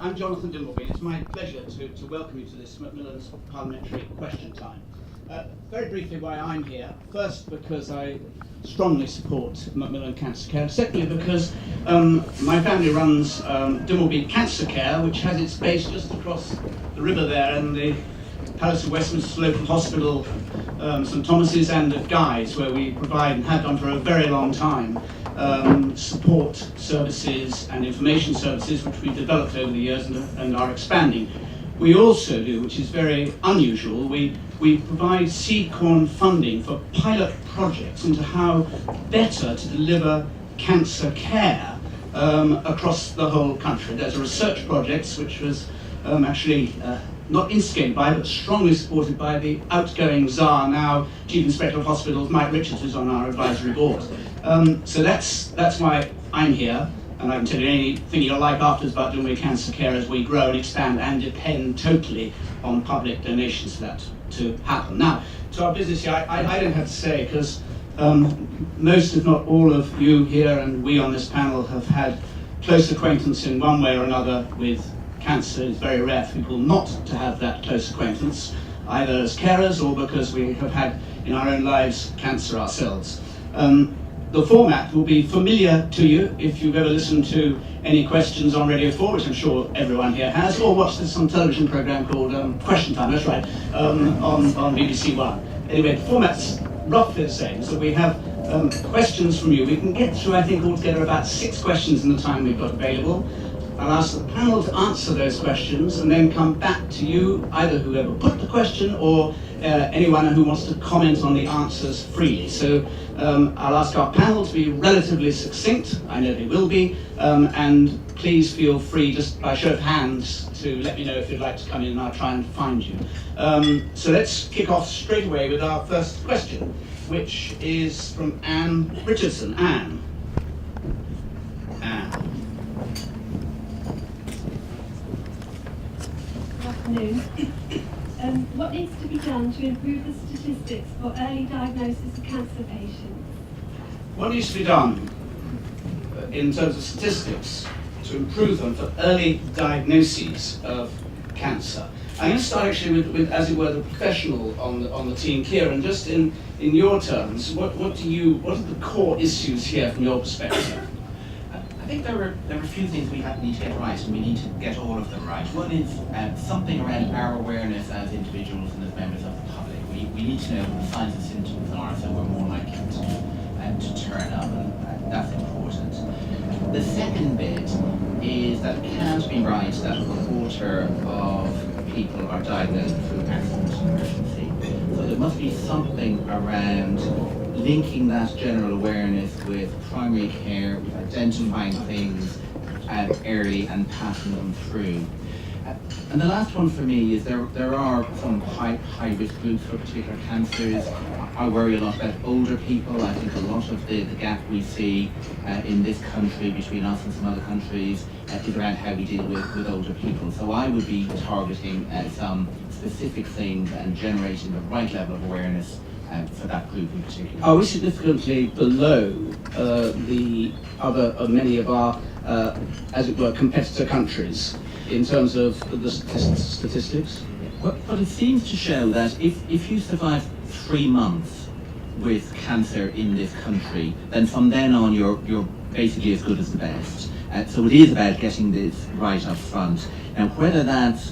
I'm Jonathan Dimbleby, and it's my pleasure to welcome you to this Macmillan's Parliamentary Question Time. Very briefly why I'm here. First, because I strongly support Macmillan Cancer Care. Secondly, because my family runs Dimbleby Cancer Care, which has its base just across the river there, and the Palace of Westminster Local Hospital, St Thomas's and at Guy's, where we provide and have done for a very long time support services and information services, which we've developed over the years and are expanding. We also do, which is very unusual, we provide seed corn funding for pilot projects into how better to deliver cancer care across the whole country. There's a research project which was actually not instigated by, but strongly supported by the outgoing Tsar, now Chief Inspector of Hospitals, Mike Richards, who's on our advisory board. So that's why I'm here, and I can tell you anything you like afterwards about Dimbleby Cancer Care as we grow and expand and depend totally on public donations for that to happen. Now, to our business here, I don't have to say, because most, if not all of you here and we on this panel have had close acquaintance in one way or another with cancer. It's very rare for people not to have that close acquaintance, either as carers or because we have had in our own lives cancer ourselves. The format will be familiar to you if you've ever listened to any questions on Radio 4, which I'm sure everyone here has, or watched some television programme called Question Time, that's right, on BBC One. Anyway, the format's roughly the same, so we have questions from you. We can get through, I think, altogether about 6 questions in the time we've got available. I'll ask the panel to answer those questions and then come back to you, either whoever put the question or anyone who wants to comment on the answers freely. So I'll ask our panel to be relatively succinct, I know they will be, and please feel free, just by show of hands, to let me know if you'd like to come in and I'll try and find you. So let's kick off straight away with our first question, which is from Anne Richardson. Anne. What needs to be done to improve the statistics for early diagnosis of cancer patients? What needs to be done in terms of statistics to improve them for early diagnoses of cancer? I'm going to start actually with as it were, the professional on the team here, and just in your terms, what are the core issues here from your perspective? I think there are a few things we need to get right, and we need to get all of them right. One is something around our awareness as individuals and as members of the public. We need to know what the signs and symptoms are, so we're more likely to turn up, and that's important. The second bit is that it can't be right that a quarter of people are diagnosed through accident and emergency. So there must be something around linking that general awareness with primary care, with identifying things early and passing them through. And the last one for me is there are some high risk groups for particular cancers. I worry a lot about older people. I think a lot of the gap we see in this country between us and some other countries is around how we deal with older people. So I would be targeting some specific things and generating the right level of awareness for that group in particular. Are we significantly below the other many of our, as it were, competitor countries in terms of the statistics? But it seems to show that if you survive 3 months with cancer in this country, then from then on you're basically as good as the best. So it is about getting this right up front. Now, whether that's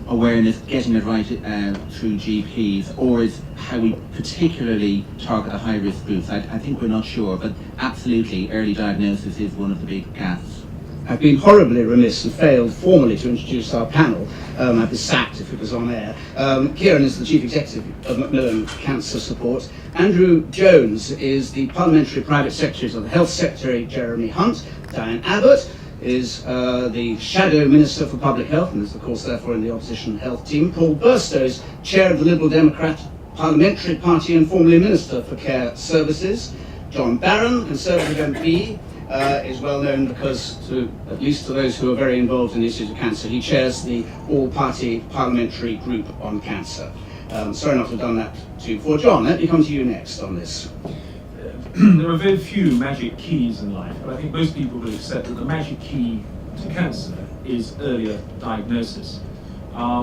awareness, getting it right through GPs, or is how we particularly target the high-risk groups, I think we're not sure, but absolutely early diagnosis is one of the big gaps. I've been horribly remiss and failed formally to introduce our panel. I'd be sacked if it was on air. Ciarán is the Chief Executive of Macmillan Cancer Support. Andrew Jones is the Parliamentary Private Secretary of the Health Secretary, Jeremy Hunt. Diane Abbott is the Shadow Minister for Public Health, and is of course therefore in the opposition health team. Paul Burstow is Chair of the Liberal Democrat Parliamentary Party and formerly Minister for Care Services. John Barron, Conservative MP, is well known because, at least to those who are very involved in the issues of cancer, he chairs the all-party parliamentary group on cancer. Sorry not to have done that to you before. John, let me come to you next on this. There are very few magic keys in life, but I think most people would have said that the magic key to cancer is earlier diagnosis.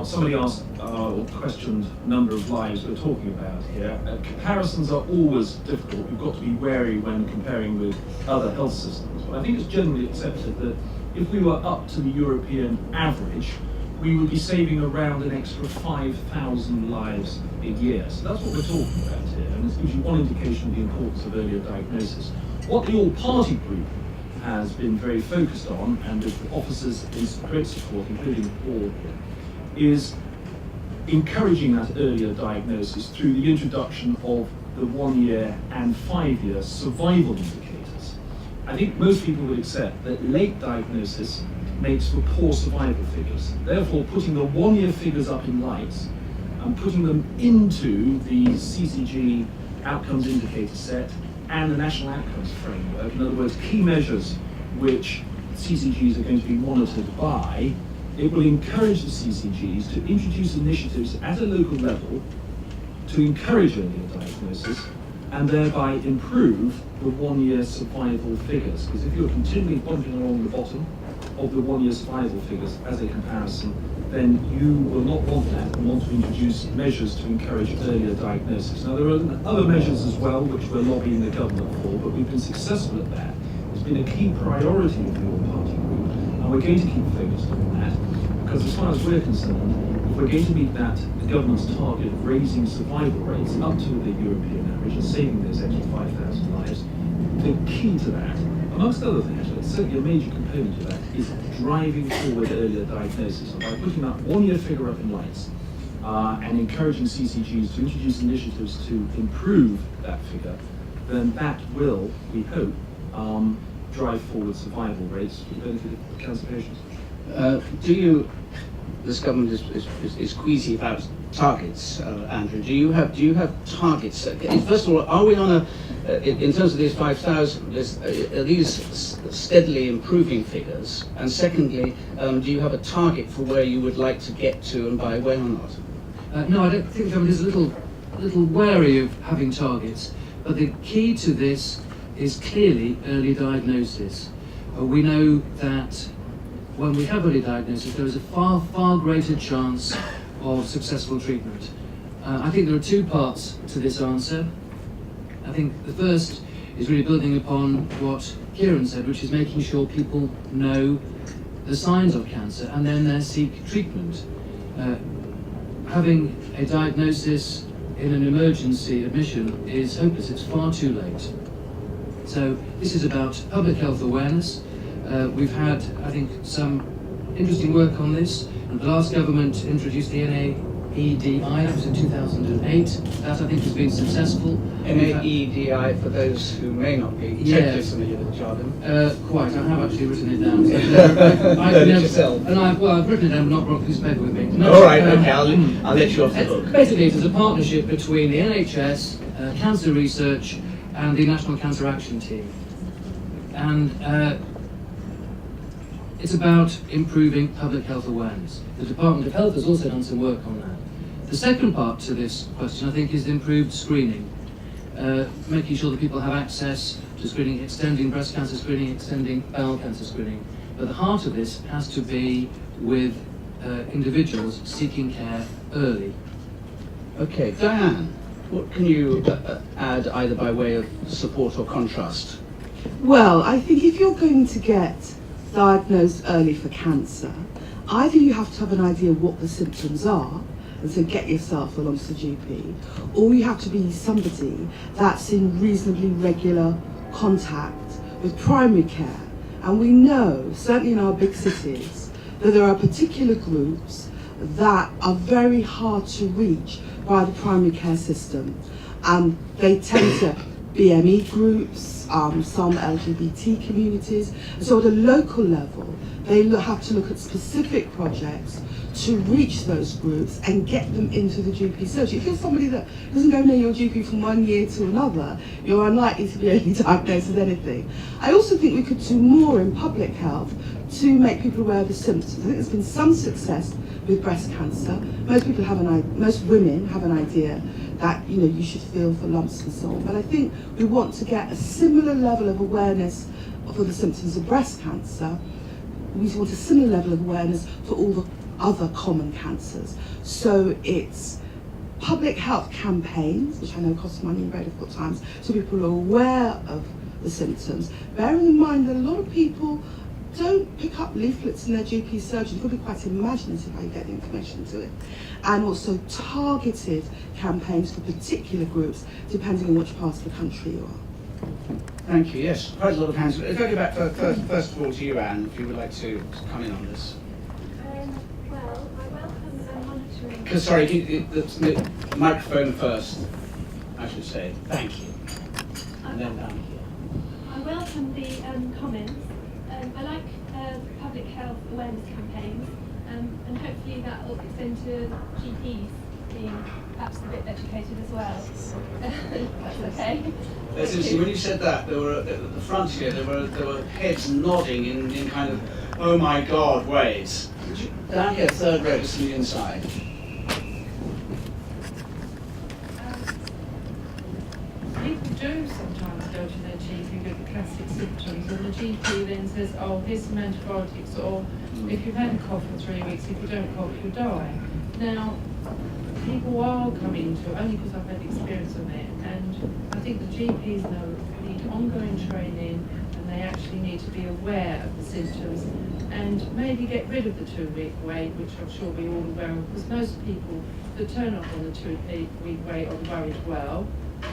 Somebody asked or questioned the number of lives we're talking about here. Comparisons are always difficult. We've got to be wary when comparing with other health systems. But I think it's generally accepted that if we were up to the European average, we would be saving around an extra 5,000 lives a year. So that's what we're talking about here, and this gives you one indication of the importance of earlier diagnosis. What the all-party group has been very focused on, and with officers in great support, including the board here, is encouraging that earlier diagnosis through the introduction of the 1-year and 5-year survival indicators. I think most people would accept that late diagnosis makes for poor survival figures. Therefore, putting the 1-year figures up in lights and putting them into the CCG outcomes indicator set and the national outcomes framework, in other words, key measures which CCGs are going to be monitored by, it will encourage the CCGs to introduce initiatives at a local level to encourage earlier diagnosis and thereby improve the 1-year survival figures. Because if you're continually bumping along the bottom of the 1-year survival figures as a comparison, then you will not want that and want to introduce measures to encourage earlier diagnosis. Now, there are other measures as well which we're lobbying the government for, but we've been successful at that. It's been a key priority of the all-party group, and we're going to keep focused on that, because as far as we're concerned, if we're going to meet the government's target of raising survival rates up to the European average and saving those extra 5,000 lives, the key to that, amongst other things, but certainly a major component of that, is driving forward earlier diagnosis. And by putting that 1-year figure up in lights and encouraging CCGs to introduce initiatives to improve that figure, then that will, we hope, drive forward survival rates for the benefit of cancer patients. This government is queasy about targets, Andrew. Do you have targets? First of all, are we on in terms of these 5,000? Are these steadily improving figures? And secondly, do you have a target for where you would like to get to, and by when or not? No, I don't think the government is a little wary of having targets. But the key to this is clearly early diagnosis. We know that when we have early diagnosis, there is a far, far greater chance of successful treatment. I think there are two parts to this answer. I think the first is really building upon what Ciarán said, which is making sure people know the signs of cancer and then seek treatment. Having a diagnosis in an emergency admission is hopeless. It's far too late. So this is about public health awareness. We've had, I think, some interesting work on this. And the last government introduced the NAEDI, that was in 2008. That, I think, has been successful. NAEDI, for those who may not be totally familiar with the jargon. Quite, I have actually written it down. So, Learn it yourself. And I've written it down, but not brought a piece of paper with me. No, all right, okay, I'll let you off the hook. Basically, it is a partnership between the NHS, Cancer Research, and the National Cancer Action Team. And it's about improving public health awareness. The Department of Health has also done some work on that. The second part to this question, I think, is improved screening. Making sure that people have access to screening, extending breast cancer screening, extending bowel cancer screening. But the heart of this has to be with individuals seeking care early. Okay, Diane, what can you add either by way of support or contrast? Well, I think if you're going to get diagnosed early for cancer, either you have to have an idea what the symptoms are, and so get yourself along to the GP, or you have to be somebody that's in reasonably regular contact with primary care. And we know, certainly in our big cities, that there are particular groups that are very hard to reach by the primary care system. They tend to BME groups, some LGBT communities. And so at a local level, they have to look at specific projects to reach those groups and get them into the GP surgery. If you're somebody that doesn't go near your GP from one year to another, you're unlikely to be early diagnosed with anything. I also think we could do more in public health to make people aware of the symptoms. I think there's been some success with breast cancer. Most women have an idea that you should feel for lumps and so on. But I think we want to get a similar level of awareness for the symptoms of breast cancer we want a similar level of awareness for all the other common cancers. So it's public health campaigns, which I know cost money in very difficult times, so people are aware of the symptoms, bearing in mind that a lot of people don't pick up leaflets in their GP surgery. You've got to be quite imaginative how you get the information to it. And also targeted campaigns for particular groups, depending on which part of the country you are. Thank you. Yes, quite a lot of hands. If I go back first of all to you, Anne, if you would like to come in on this. Well, I welcome monitoring. Sorry, the microphone first, I should say. Thank you. And then down here. I welcome the comments. I like public health awareness campaigns, and hopefully that will extend to GPs being perhaps a bit educated as well. That's okay. It's interesting, when you said that, there were at the front here, there were heads nodding in kind of, oh my God, ways. Down here, third row, just on the inside. People do sometimes go to their GP with the classic symptoms, and the GP then says, oh, here's some antibiotics, or if you've had a cough for 3 weeks, if you don't cough, you'll die. Now, people are coming to, only because I've had experience of it, and I think the GPs know need ongoing training, and they actually need to be aware of the symptoms, and maybe get rid of the 2-week wait, which I'm sure we're all aware of, because most people that turn up on the 2-week wait are worried well,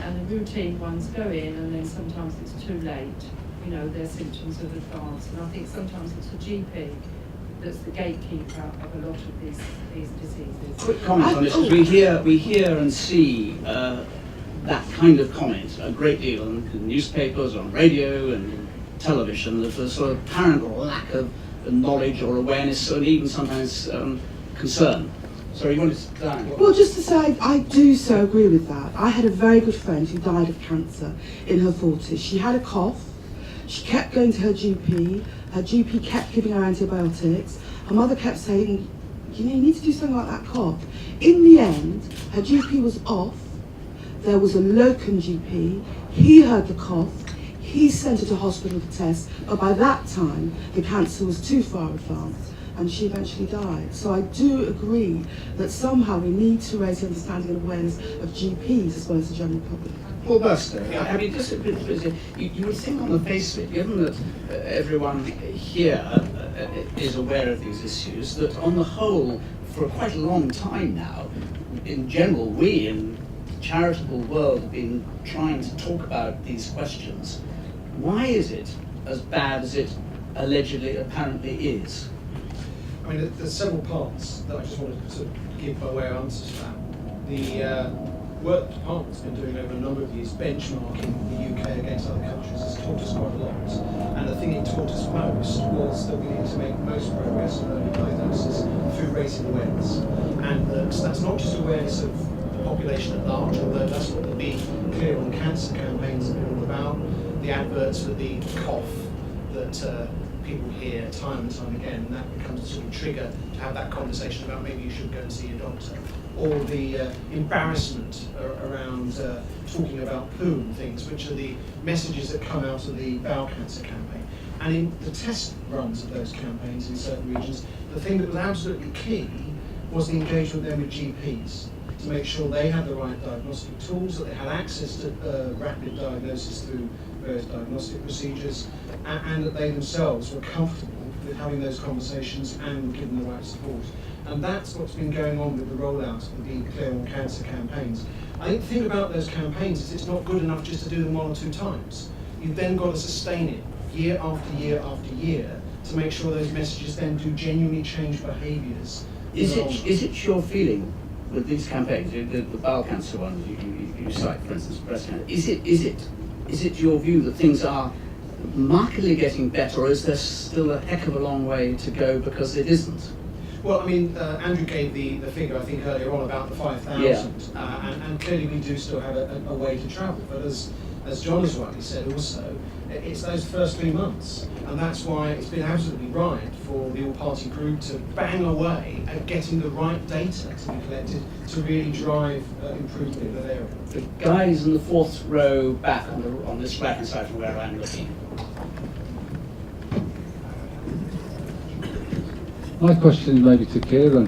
and the routine ones go in, and then sometimes it's too late. You know, their symptoms have advanced, and I think sometimes it's the GP that's the gatekeeper of a lot of these diseases. Quick comment on this, because we hear and see that kind of comment a great deal in newspapers, on radio and television, of a sort of apparent lack of knowledge or awareness, and even sometimes concern. Sorry, you wanted to Diane? Well, just to say, I do so agree with that. I had a very good friend who died of cancer in her 40s. She had a cough. She kept going to her GP. Her GP kept giving her antibiotics. Her mother kept saying, you know, you need to do something about that cough. In the end, her GP was off. There was a locum GP. He heard the cough. He sent her to hospital for tests. But by that time, the cancer was too far advanced, and she eventually died. So I do agree that somehow we need to raise the understanding and awareness of GPs as well as the general public. Paul Burstow, I mean, just a bit, you would think on the face of it, given that everyone here is aware of these issues, that on the whole, for quite a long time now, in general, we in the charitable world have been trying to talk about these questions. Why is it as bad as it allegedly, apparently is? I mean, there's several parts that I just wanted to give by way of answers to that. The work the department's been doing over a number of years, benchmarking the UK against other countries, has taught us quite a lot. And the thing it taught us most was that we need to make most progress on early diagnosis through raising awareness. And that's not just awareness of the population at large, although that's what the Be Clear on Cancer campaigns have been all about. The adverts for the cough that people hear time and time again, and that becomes a sort of trigger to have that conversation about maybe you should go and see your doctor. Or the embarrassment around talking about poo and things, which are the messages that come out of the bowel cancer campaign. And in the test runs of those campaigns in certain regions, the thing that was absolutely key was the engagement then with GPs, to make sure they had the right diagnostic tools, that they had access to rapid diagnosis through various diagnostic procedures, and that they themselves were comfortable with having those conversations and were given the right support. And that's what's been going on with the rollout of the Be Clear on Cancer campaigns. I think the thing about those campaigns is it's not good enough just to do them 1 or 2 times. You've then got to sustain it year after year after year to make sure those messages then do genuinely change behaviours. Is it your feeling with these campaigns, the bowel cancer ones you cite, for instance, breast cancer, is it your view that things are markedly getting better, or is there still a heck of a long way to go because it isn't? Well, I mean, Andrew gave the figure, I think, earlier on about the 5,000, yeah. And clearly we do still have a way to travel. But as John has rightly said also, it's those first 3 months. And that's why it's been absolutely right for the all-party group to bang away at getting the right data to be collected to really drive improvement in that area. The guys in the 4th row back on this right-hand side from where I'm looking. My question maybe to Ciarán.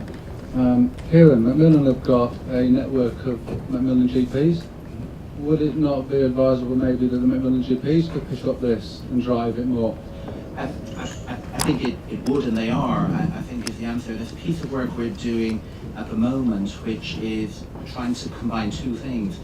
Ciarán, Macmillan have got a network of Macmillan GPs. Would it not be advisable maybe that the Macmillan GPs could pick up this and drive it more? I think it would, and they are, I think is the answer. There's a piece of work we're doing at the moment which is trying to combine two things.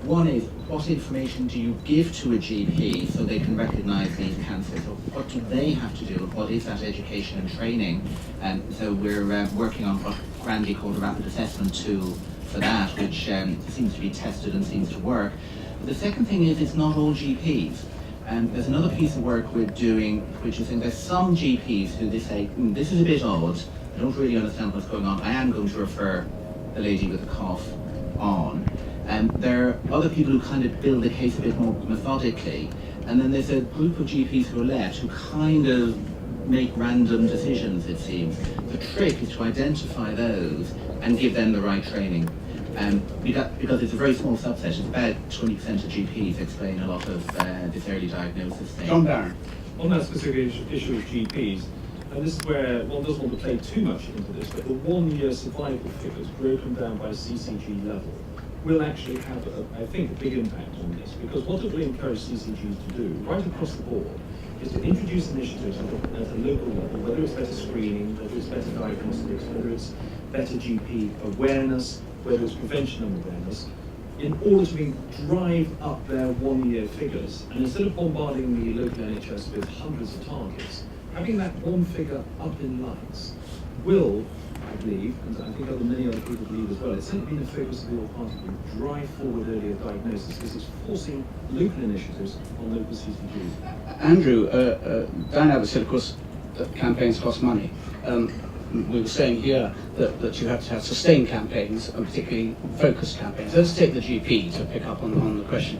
One is, what information do you give to a GP so they can recognise these cancers? Or what do they have to do? What is that education and training? And so we're working on what Grandy called a rapid assessment tool for that, which seems to be tested and seems to work. But the second thing is, it's not all GPs. And there's another piece of work we're doing, which is there's some GPs who they say, this is a bit odd, I don't really understand what's going on, I am going to refer the lady with the cough on. And there are other people who kind of build the case a bit more methodically. And then there's a group of GPs who are left who kind of make random decisions, it seems. The trick is to identify those and give them the right training. Because it's a very small subset, it's about 20% of GPs explain a lot of this early diagnosis thing. John Barron. On that specific issue of GPs, and this is where one doesn't want to play too much into this, but the 1 year survival figures broken down by CCG level will actually have, I think, a big impact on this, because what it will encourage CCGs to do, right across the board, is to introduce initiatives at a local level, whether it's better screening, whether it's better diagnostics, whether it's better GP awareness, whether it's prevention and awareness, in order to drive up their 1 year figures. And instead of bombarding the local NHS with hundreds of targets, having that one figure up in lights will, I believe, and I think many other people believe as well, it's certainly been a focus of the All Party Group, drive forward earlier diagnosis, because it's forcing local initiatives on local CCGs. Andrew, Diane Abbott said, of course, that campaigns cost money. We were saying here that you have to have sustained campaigns, and particularly focused campaigns. Let's take the GP to pick up on the question.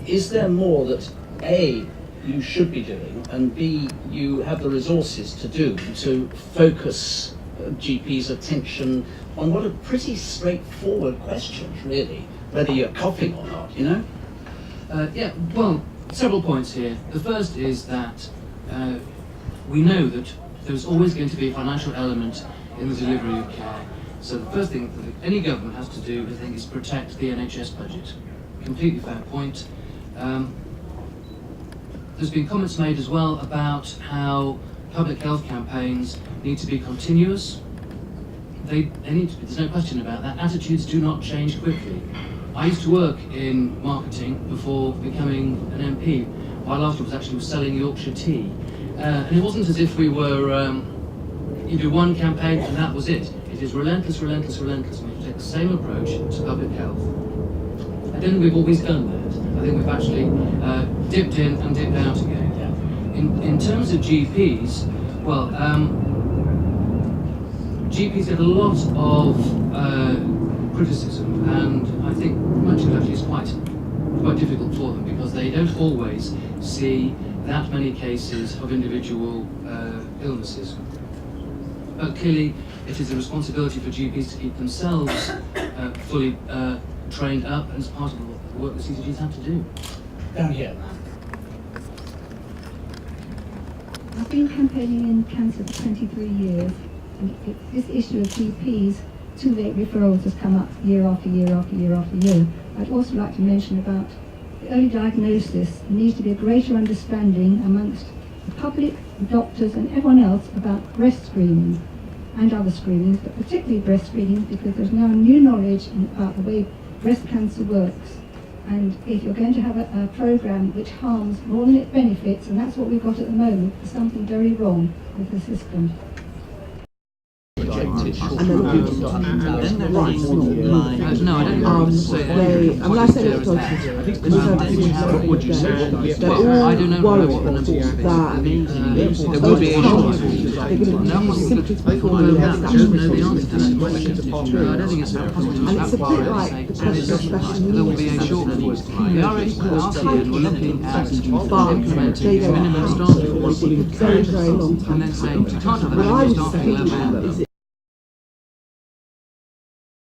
Is there more that, A, you should be doing, and B, you have the resources to do to focus GP's attention on what are pretty straightforward questions, really, whether you're coughing or not, you know? Yeah, well, several points here. The first is that we know that there's always going to be a financial element in the delivery of care. So the first thing that any government has to do, I think, is protect the NHS budget. Completely fair point. There's been comments made as well about how public health campaigns need to be continuous. They need to be, there's no question about that. Attitudes do not change quickly. I used to work in marketing before becoming an MP, while afterwards actually was selling Yorkshire tea. And it wasn't as if we were, you do one campaign and that was it. It is relentless, relentless, relentless. And we have to take the same approach to public health. I don't think we've always done that. I think we've actually dipped in and dipped out again. In terms of GPs, well, GPs get a lot of criticism, and I think much of it actually is quite difficult for them, because they don't always see that many cases of individual illnesses. But clearly, it is a responsibility for GPs to keep themselves fully trained up, and as part of the work that CCGs have to do. Down here. I've been campaigning in cancer for 23 years, and this issue of GPs, too late referrals has come up year after year after year after year. I'd also like to mention about the early diagnosis. There needs to be a greater understanding amongst the public, the doctors and everyone else about breast screening and other screenings, but particularly breast screening, because there's now new knowledge about the way breast cancer works. And if you're going to have a program which harms more than it benefits, and that's what we've got at the moment, there's something very wrong with the system. And then right. No, I don't say I mean, I say it's what would you say? They're I don't know worried what the numbers that there will be a simply to perform the I don't think it's very positive. and it's a bit like the question of special There will be a needs. shortfall. We are last year we're looking at But implementing they a don't minimum have starting a point very, very long time. and then saying you can't have a What I minimum would starting say level is